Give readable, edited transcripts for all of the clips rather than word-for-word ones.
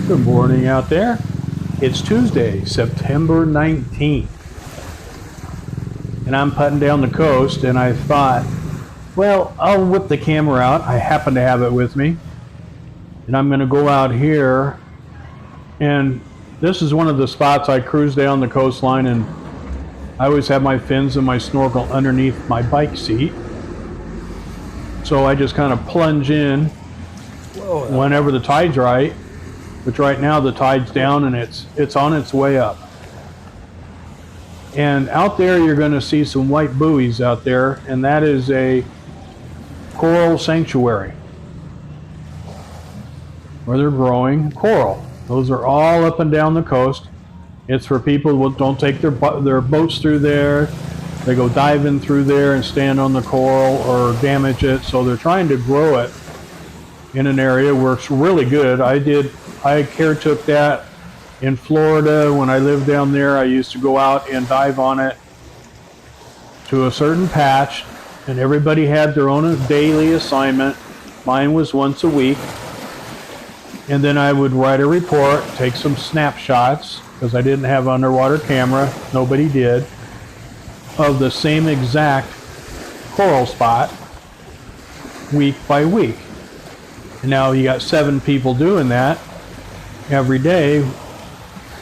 Good morning out there. It's Tuesday, September 19th. And I'm putting down the coast, and I thought, well, I'll whip the camera out. I happen to have it with me. And I'm going to go out here. And this is one of the spots I cruise down the coastline, and I always have my fins and my snorkel underneath my bike seat. So I just kind of plunge in whenever the tide's right. Which right now the tide's down and it's on its way up. And out there you're going to see some white buoys out there, and that is a coral sanctuary where they're growing coral. Those are all up and down the coast. It's for people who don't take their boats through there. They go diving through there and stand on the coral or damage it. So they're trying to grow it in an area where it's really good. I caretook that in Florida when I lived down there. I used to go out and dive on it to a certain patch, and everybody had their own daily assignment. Mine was once a week. And then I would write a report, take some snapshots, because I didn't have underwater camera, nobody did, of the same exact coral spot week by week. And now you got 7 people doing that every day,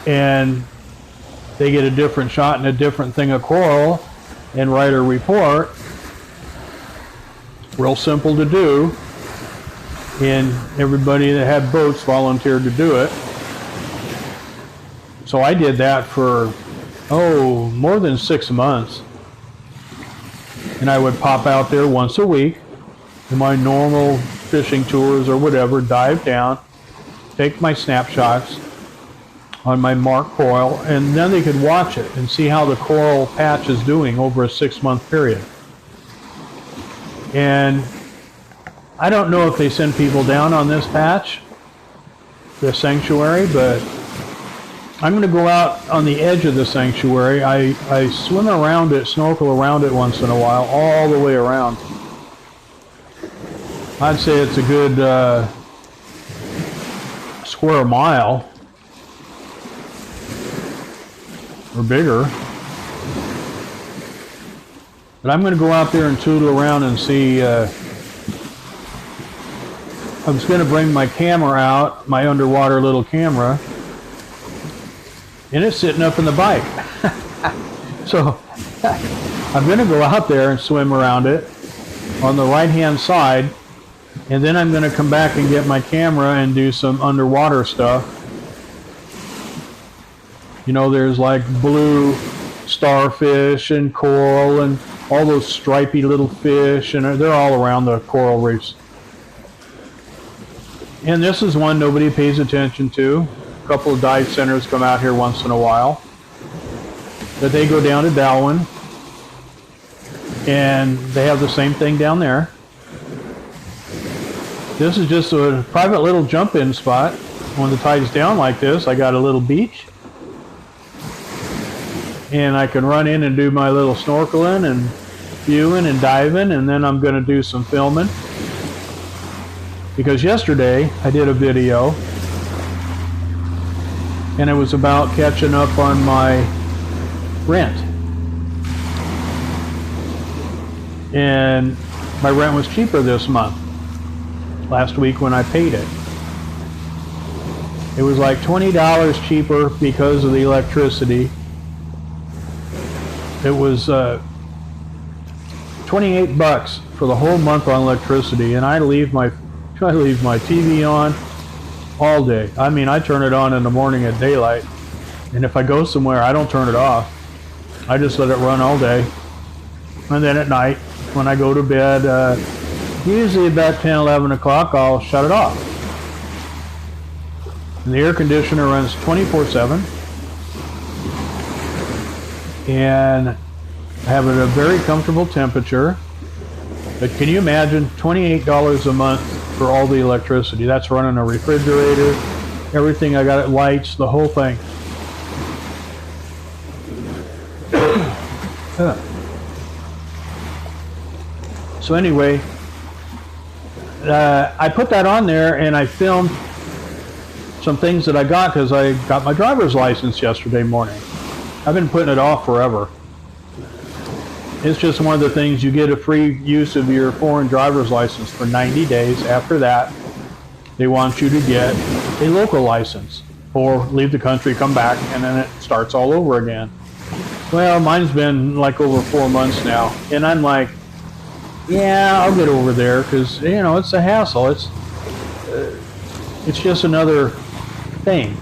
and they get a different shot and a different thing of coral and write a report. Real simple to do, and everybody that had boats volunteered to do it. So I did that for more than 6 months, and I would pop out there once a week in my normal fishing tours or whatever, dive down, take my snapshots on my Mark coil, and then they could watch it and see how the coral patch is doing over a 6-month period. And I don't know if they send people down on this patch, the sanctuary, but I'm going to go out on the edge of the sanctuary. I swim around it, snorkel around it once in a while, all the way around. I'd say it's a good square mile or bigger. But I'm going to go out there and tootle around and see. I was going to bring my camera out, my underwater little camera, and it's sitting up in the bike. So I'm going to go out there and swim around it on the right hand side, and then I'm going to come back and get my camera and do some underwater stuff. You know, there's like blue starfish and coral and all those stripy little fish, and they're all around the coral reefs. And this is one nobody pays attention to. A couple of dive centers come out here once in a while. But they go down to Darwin, and they have the same thing down there. This is just a private little jump-in spot. When the tide's down like this, I got a little beach, and I can run in and do my little snorkeling and viewing and diving, and then I'm going to do some filming. Because yesterday I did a video, and it was about catching up on my rent. And my rent was cheaper this month. Last week when I paid it, it was like $20 cheaper because of the electricity. It was $28 for the whole month on electricity, and I leave my TV on all day. I mean, I turn it on in the morning at daylight, and if I go somewhere, I don't turn it off. I just let it run all day, and then at night when I go to bed, usually about 10, 11 o'clock, I'll shut it off. And the air conditioner runs 24/7, and I have it at a very comfortable temperature. But can you imagine $28 a month for all the electricity? That's running a refrigerator, everything. I got it, lights, the whole thing. So anyway, I put that on there, and I filmed some things that I got because I got my driver's license yesterday morning. I've been putting it off forever. It's just one of the things, you get a free use of your foreign driver's license for 90 days. After that, they want you to get a local license or leave the country, come back, and then it starts all over again. Well, mine's been like over 4 months now, and I'm like, yeah, I'll get over there because, you know, it's a hassle. It's just another thing.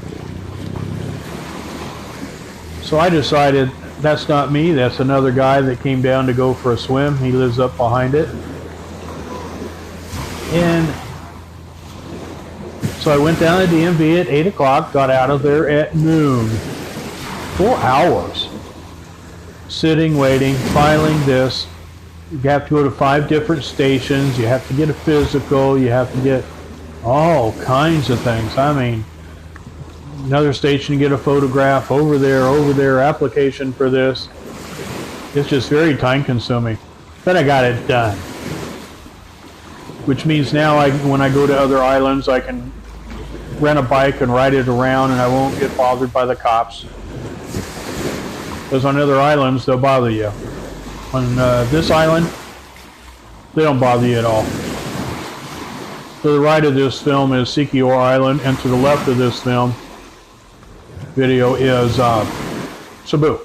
So I decided that's not me. That's another guy that came down to go for a swim. He lives up behind it. And so I went down to DMV at 8 o'clock, got out of there at noon. 4 hours. Sitting, waiting, filing this. You have to go to 5 different stations. You have to get a physical. You have to get all kinds of things. I mean, another station to get a photograph, over there, application for this. It's just very time consuming. But I got it done. Which means now when I go to other islands, I can rent a bike and ride it around and I won't get bothered by the cops. Because on other islands, they'll bother you. On this island, they don't bother you at all. To the right of this film is Siquijor Island, and to the left of this video is Cebu.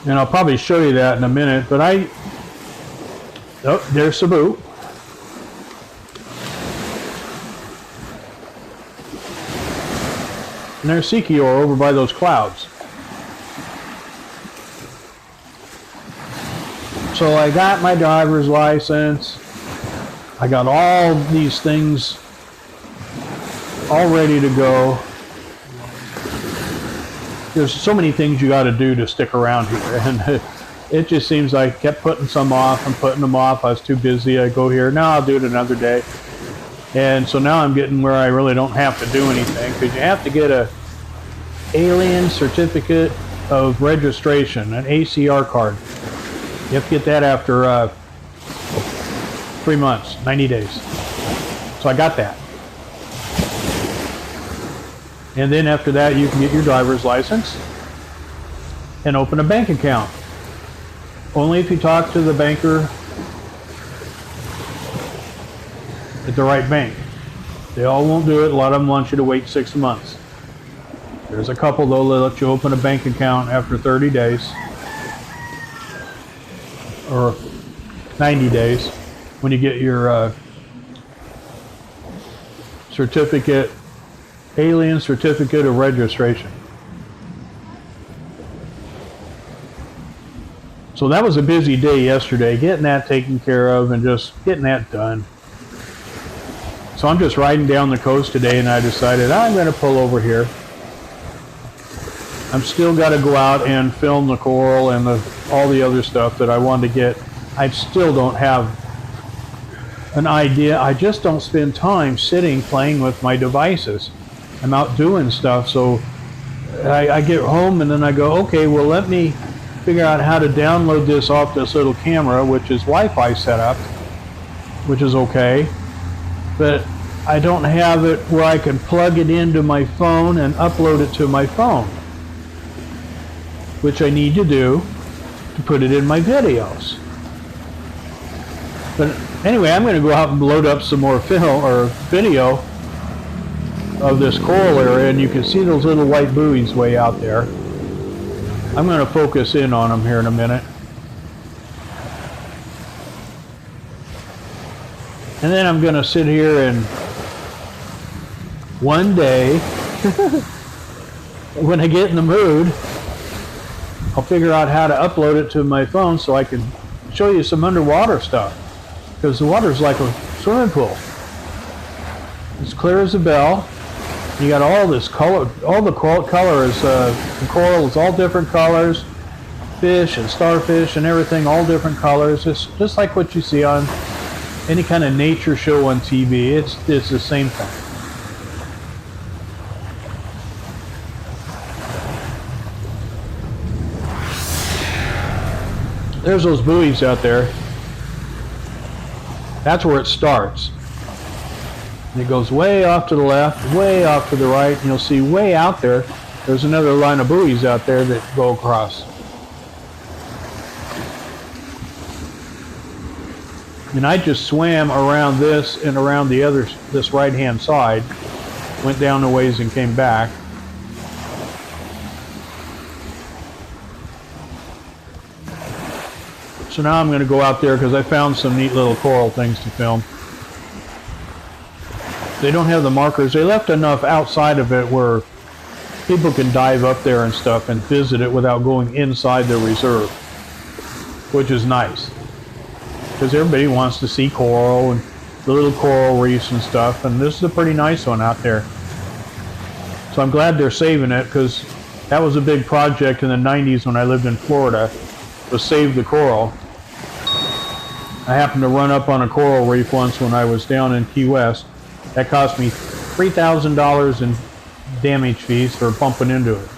And I'll probably show you that in a minute, but there's Cebu. And there's Siquijor over by those clouds. So I got my driver's license. I got all these things all ready to go. There's so many things you got to do to stick around here, and it just seems like I kept putting some off and putting them off. I was too busy. I go here, now I'll do it another day. And so now I'm getting where I really don't have to do anything, because you have to get a alien certificate of registration, an ACR card. You have to get that after 3 months, 90 days. So I got that. And then after that, you can get your driver's license and open a bank account. Only if you talk to the banker at the right bank. They all won't do it. A lot of them want you to wait 6 months. There's a couple, though, that let you open a bank account after 30 days. Or 90 days when you get your certificate, alien certificate of registration. So that was a busy day yesterday, getting that taken care of and just getting that done. So I'm just riding down the coast today, and I decided I'm going to pull over here. I'm still got to go out and film the coral and all the other stuff that I wanted to get. I still don't have an idea. I just don't spend time sitting playing with my devices. I'm out doing stuff, so I get home and then I go, okay, well, let me figure out how to download this off this little camera, which is Wi-Fi set up, which is okay. But I don't have it where I can plug it into my phone and upload it to my phone, which I need to do to put it in my videos. But anyway, I'm going to go out and load up some more film or video of this coral area, and you can see those little white buoys way out there. I'm going to focus in on them here in a minute. And then I'm going to sit here and one day, when I get in the mood, I'll figure out how to upload it to my phone so I can show you some underwater stuff. Because the water's like a swimming pool. It's clear as a bell. You got all this color, all the colors, the coral is all different colors, fish and starfish and everything, all different colors. It's just like what you see on any kind of nature show on TV. It's the same thing. There's those buoys out there. That's where it starts. And it goes way off to the left, way off to the right, and you'll see way out there, there's another line of buoys out there that go across. And I just swam around this and around the other, this right-hand side, went down a ways and came back. So now I'm going to go out there because I found some neat little coral things to film. They don't have the markers. They left enough outside of it where people can dive up there and stuff and visit it without going inside the reserve, which is nice. Because everybody wants to see coral and the little coral reefs and stuff, and this is a pretty nice one out there. So I'm glad they're saving it, because that was a big project in the 90s when I lived in Florida, was save the coral. I happened to run up on a coral reef once when I was down in Key West. That cost me $3,000 in damage fees for bumping into it.